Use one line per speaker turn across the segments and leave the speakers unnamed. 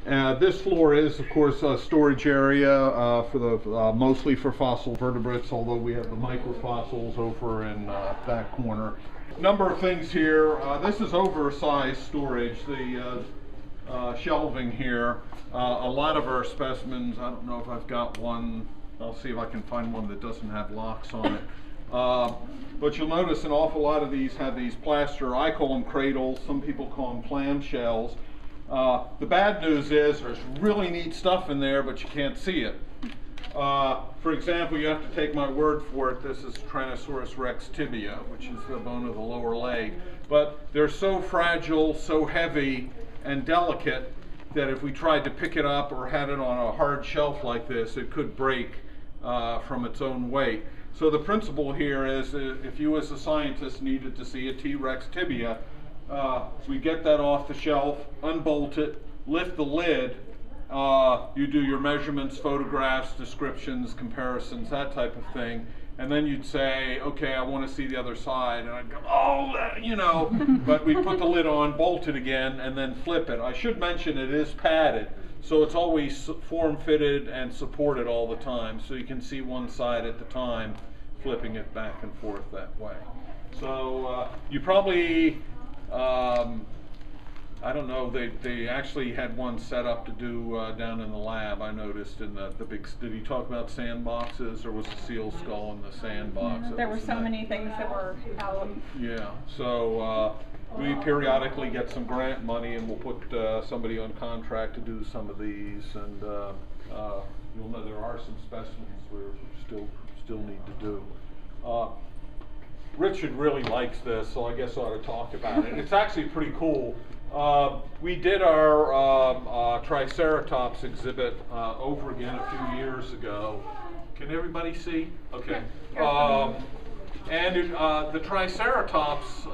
This floor is, of course, a storage area for the mostly for fossil vertebrates, although we have the microfossils over in that corner. Number of things here. This is oversized storage. The shelving here. A lot of our specimens, I don't know if I've got one, I'll see if I can find one that doesn't have locks on it. But you'll notice an awful lot of these have these plaster, I call them cradles, some people call them clamshells. The bad news is there's really neat stuff in there, but you can't see it. For example, you have to take my word for it, this is Tyrannosaurus rex tibia, which is the bone of the lower leg. But they're so fragile, so heavy, and delicate that if we tried to pick it up or had it on a hard shelf like this, it could break from its own weight. So the principle here is if you as a scientist needed to see a T-Rex tibia, we get that off the shelf, unbolt it, lift the lid, you do your measurements, photographs, descriptions, comparisons, that type of thing, and then you'd say, okay, I want to see the other side, and I'd go, oh, you know, but we put the lid on, bolt it again, and then flip it. I should mention it is padded, so it's always form-fitted and supported all the time, so you can see one side at the time, flipping it back and forth that way. So you probably, I don't know, they actually had one set up to do down in the lab, I noticed, in the big, did he talk about sandboxes, or was the seal skull in the sandbox?
There were so many things that were out.
Yeah, so we periodically get some grant money and we'll put somebody on contract to do some of these, and you'll know there are some specimens we still need to do. Richard really likes this, so I guess I ought to talk about it. It's actually pretty cool. We did our Triceratops exhibit over again a few years ago. Can everybody see? Okay. And the Triceratops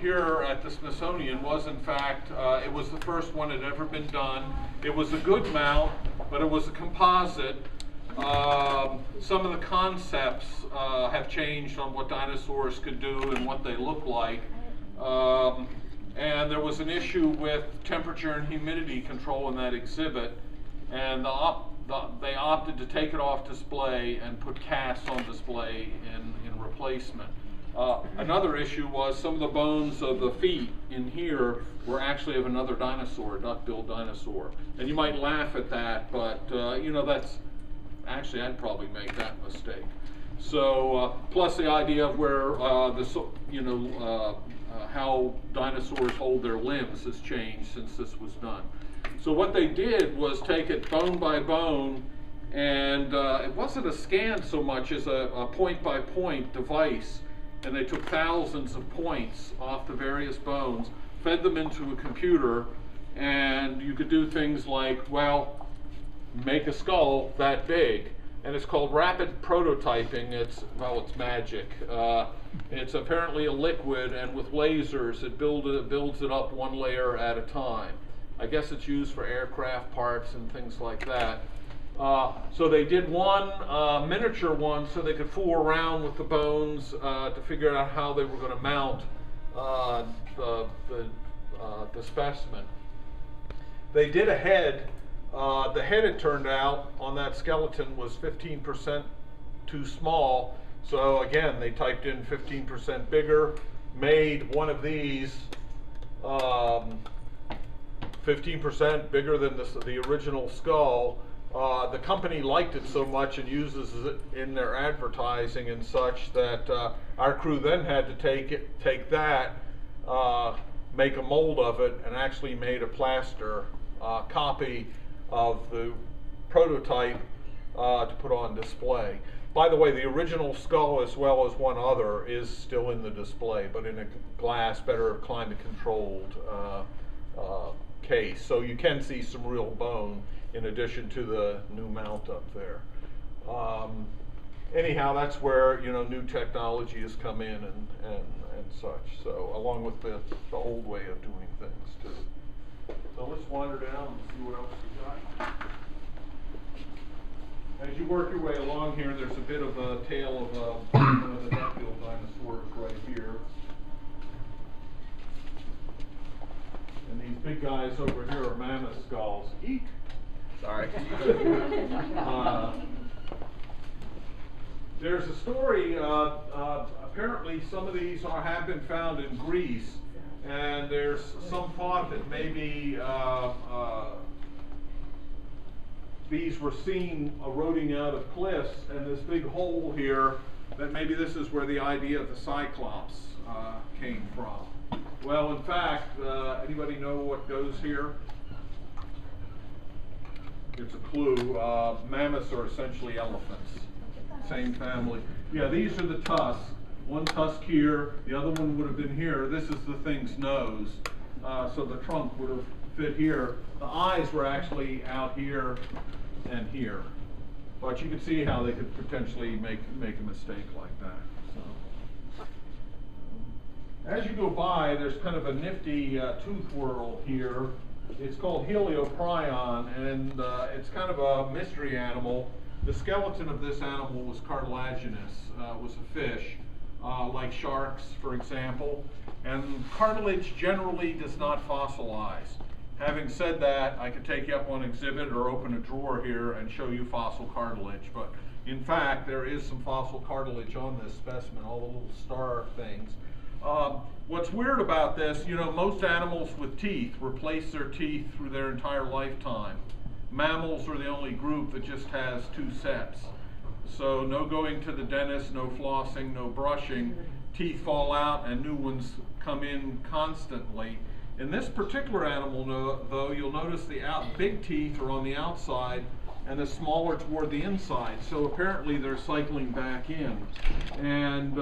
here at the Smithsonian was, in fact, it was the first one that had ever been done. It was a good mount, but it was a composite. Some of the concepts have changed on what dinosaurs could do and what they look like. And there was an issue with temperature and humidity control in that exhibit, and they opted to take it off display and put casts on display in replacement. Another issue was some of the bones of the feet in here were actually of another dinosaur, a duck-billed dinosaur. And you might laugh at that, but you know, that's actually, I'd probably make that mistake. So plus the idea of where how dinosaurs hold their limbs has changed since this was done. So what they did was take it bone by bone, and it wasn't a scan so much as a point-by-point device, and they took thousands of points off the various bones, fed them into a computer, and you could do things like, well, make a skull that big. And it's called rapid prototyping. It's magic. It's apparently a liquid, and with lasers it builds it up one layer at a time. I guess it's used for aircraft parts and things like that. So they did one miniature one so they could fool around with the bones to figure out how they were going to mount the specimen. They did a head. The head, it turned out, on that skeleton was 15% too small. So again, they typed in 15% bigger, made one of these 15% bigger than the original skull. The company liked it so much and uses it in their advertising and such that our crew then had to take that, make a mold of it, and actually made a plaster copy of the prototype to put on display. By the way, the original skull, as well as one other, is still in the display, but in a glass, better climate-controlled case. So you can see some real bone in addition to the new mount up there. Anyhow, that's where new technology has come in and such. So along with the old way of doing things too. So let's wander down and see what else we got. As you work your way along here, there's a bit of a tail of one of the duck-billed dinosaurs right here. And these big guys over here are mammoth skulls. Eek! Sorry. There's a story, apparently some of these have been found in Greece, and there's some thought that maybe these were seen eroding out of cliffs, and this big hole here, that maybe this is where the idea of the Cyclops came from. Well, in fact, anybody know what goes here? It's a clue. Mammoths are essentially elephants. Same family. Yeah, these are the tusks. One tusk here, the other one would have been here. This is the thing's nose. So the trunk would have fit here. The eyes were actually out here and here. But you can see how they could potentially make a mistake like that. So. As you go by, there's kind of a nifty tooth whorl here. It's called Helioprion, and it's kind of a mystery animal. The skeleton of this animal was cartilaginous, was a fish, like sharks, for example. And cartilage generally does not fossilize. Having said that, I could take you up on exhibit or open a drawer here and show you fossil cartilage. But in fact, there is some fossil cartilage on this specimen, all the little star things. What's weird about this, you know, most animals with teeth replace their teeth through their entire lifetime. Mammals are the only group that just has 2 sets. So no going to the dentist, no flossing, no brushing. Teeth fall out and new ones come in constantly. In this particular animal, though, you'll notice the big teeth are on the outside and the smaller toward the inside. So apparently they're cycling back in. And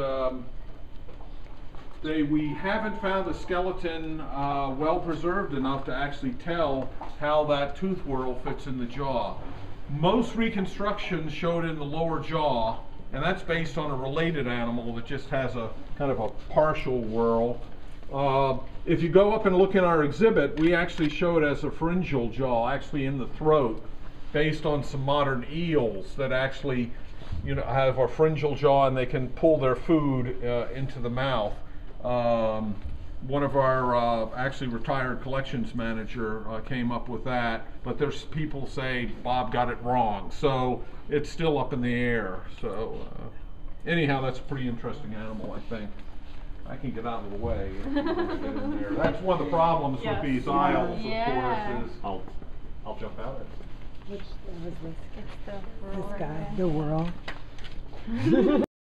we haven't found the skeleton well preserved enough to actually tell how that tooth whorl fits in the jaw. Most reconstructions showed in the lower jaw, and that's based on a related animal that just has a kind of a partial whorl. If you go up and look in our exhibit, we actually show it as a pharyngeal jaw, actually in the throat, based on some modern eels that actually, you know, have a pharyngeal jaw and they can pull their food into the mouth. One of our actually retired collections manager came up with that, but there's people say Bob got it wrong, so it's still up in the air. So anyhow, that's a pretty interesting animal, I think. I can get out of the way. Get in there. That's one of the problems with these aisles, of course, is I'll jump out.
Which was this?
It's the
This guy, the whirl.